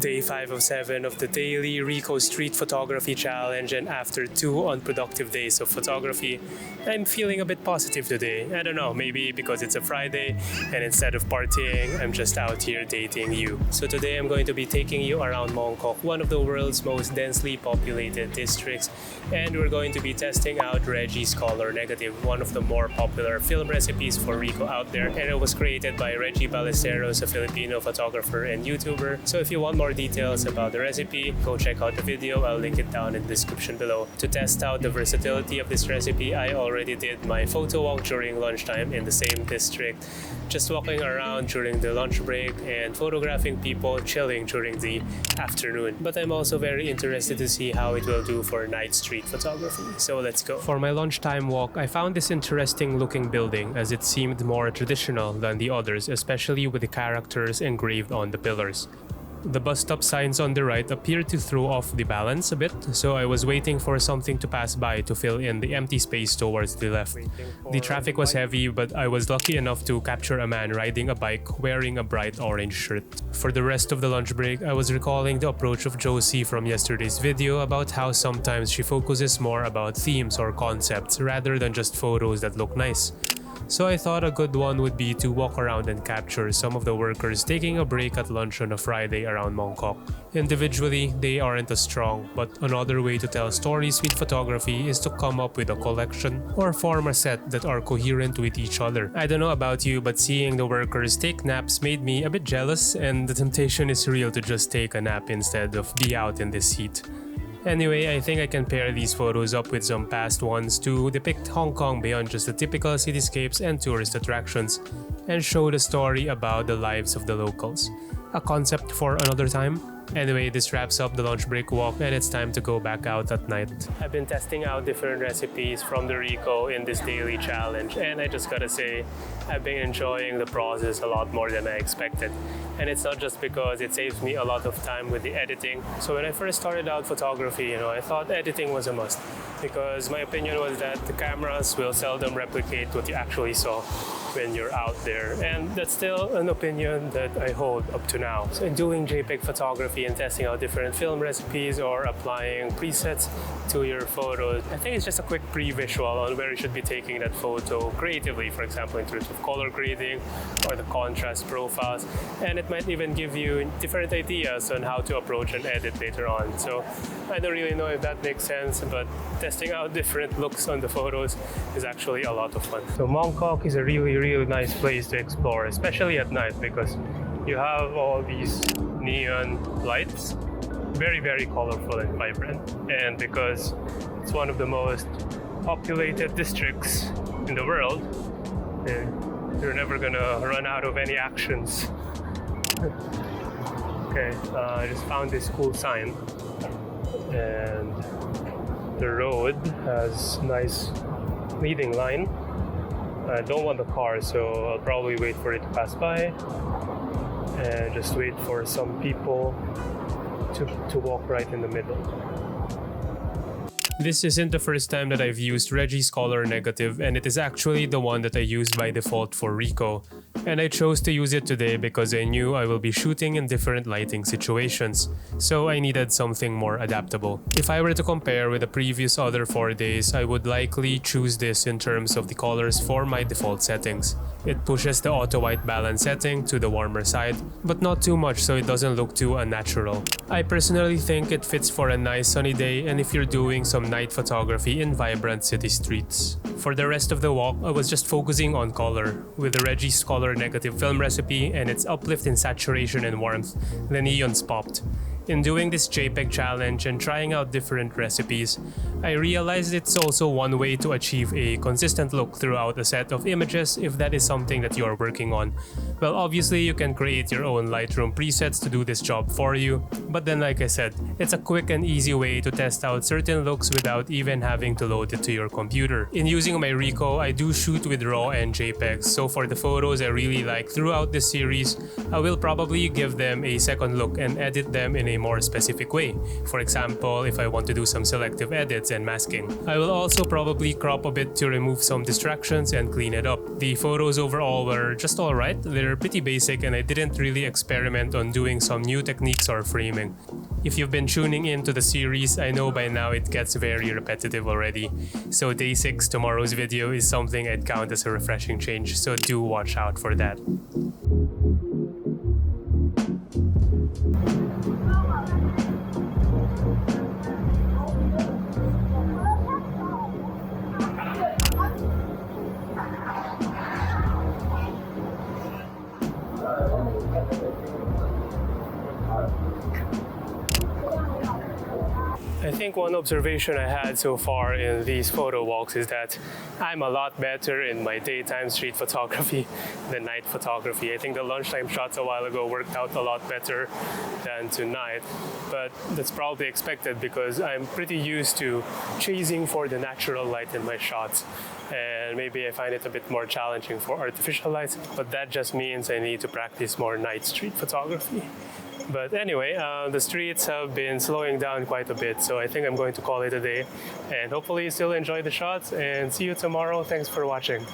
day 5 of 7 of the daily Ricoh Street Photography Challenge, and after 2 unproductive days of photography, I'm feeling a bit positive today. I don't know, maybe because it's a Friday and instead of partying, I'm just out here dating you. So today I'm going to be taking you around Mongkok, one of the world's most densely populated districts, and we're going to be testing out Reggie's Color Negative, one of the more popular film recipes for Ricoh out there, and it was created by Reggie Ballesteros, a Filipino photographer and YouTuber. So if you want more details about the recipe, go check out the video. I'll link it down in the description below. To test out the versatility of this recipe, I already did my photo walk during lunchtime in the same district, just walking around during the lunch break and photographing people chilling during the afternoon. But I'm also very interested to see how it will do for night street photography. So let's go. For my lunchtime walk, I found this interesting looking building as it seemed more traditional than the others, especially with the characters engraved on the pillars. The bus stop signs on the right appeared to throw off the balance a bit, so I was waiting for something to pass by to fill in the empty space towards the left. The traffic was heavy, but I was lucky enough to capture a man riding a bike wearing a bright orange shirt. For the rest of the lunch break, I was recalling the approach of Josie from yesterday's video about how sometimes she focuses more about themes or concepts rather than just photos that look nice. So I thought a good one would be to walk around and capture some of the workers taking a break at lunch on a Friday around Mongkok. Individually, they aren't as strong, but another way to tell stories with photography is to come up with a collection or form a set that are coherent with each other. I don't know about you, but seeing the workers take naps made me a bit jealous, and the temptation is real to just take a nap instead of be out in this heat. Anyway, I think I can pair these photos up with some past ones to depict Hong Kong beyond just the typical cityscapes and tourist attractions, and show the story about the lives of the locals. A concept for another time. Anyway, this wraps up the lunch break walk, and it's time to go back out at night. I've been testing out different recipes from the Ricoh in this daily challenge, and I just gotta say, I've been enjoying the process a lot more than I expected. And it's not just because it saves me a lot of time with the editing. So when I first started out photography, I thought editing was a must, because my opinion was that the cameras will seldom replicate what you actually saw when you're out there, and that's still an opinion that I hold up to now. So in doing JPEG photography and testing out different film recipes or applying presets to your photos, I think it's just a quick pre-visual on where you should be taking that photo creatively, for example in terms of color grading or the contrast profiles, and it might even give you different ideas on how to approach and edit later on. So I don't really know if that makes sense, but testing out different looks on the photos is actually a lot of fun. So Mongkok is a really nice place to explore, especially at night, because you have all these neon lights, very colorful and vibrant, and because it's one of the most populated districts in the world, you're never gonna run out of any actions. Okay, I just found this cool sign, and the road has nice leading line. I don't want the car, so I'll probably wait for it to pass by and just wait for some people to walk right in the middle. This isn't the first time that I've used Reggie's Color Negative, and it is actually the one that I used by default for Ricoh. And I chose to use it today because I knew I will be shooting in different lighting situations, so I needed something more adaptable. If I were to compare with the previous other 4 days, I would likely choose this in terms of the colors for my default settings. It pushes the auto white balance setting to the warmer side, but not too much so it doesn't look too unnatural. I personally think it fits for a nice sunny day and if you're doing some night photography in vibrant city streets. For the rest of the walk, I was just focusing on color. With the Reggie's Color Negative film recipe and its uplift in saturation and warmth, the neons popped. In doing this JPEG challenge and trying out different recipes, I realized it's also one way to achieve a consistent look throughout a set of images if that is something that you are working on. Well, obviously you can create your own Lightroom presets to do this job for you, but then like I said, it's a quick and easy way to test out certain looks without even having to load it to your computer. In using my Ricoh, I do shoot with RAW and JPEGs, so for the photos I really like throughout this series, I will probably give them a second look and edit them in a a more specific way. For example, if I want to do some selective edits and masking. I will also probably crop a bit to remove some distractions and clean it up. The photos overall were just alright, they're pretty basic and I didn't really experiment on doing some new techniques or framing. If you've been tuning into the series, I know by now it gets very repetitive already. So day 6, tomorrow's video, is something I'd count as a refreshing change, so do watch out for that. I think one observation I had so far in these photo walks is that I'm a lot better in my daytime street photography than night photography. I think the lunchtime shots a while ago worked out a lot better than tonight, but that's probably expected because I'm pretty used to chasing for the natural light in my shots. And maybe I find it a bit more challenging for artificial lights, but that just means I need to practice more night street photography. But anyway, the streets have been slowing down quite a bit, so I think I'm going to call it a day. And hopefully you still enjoy the shots, and see you tomorrow. Thanks for watching.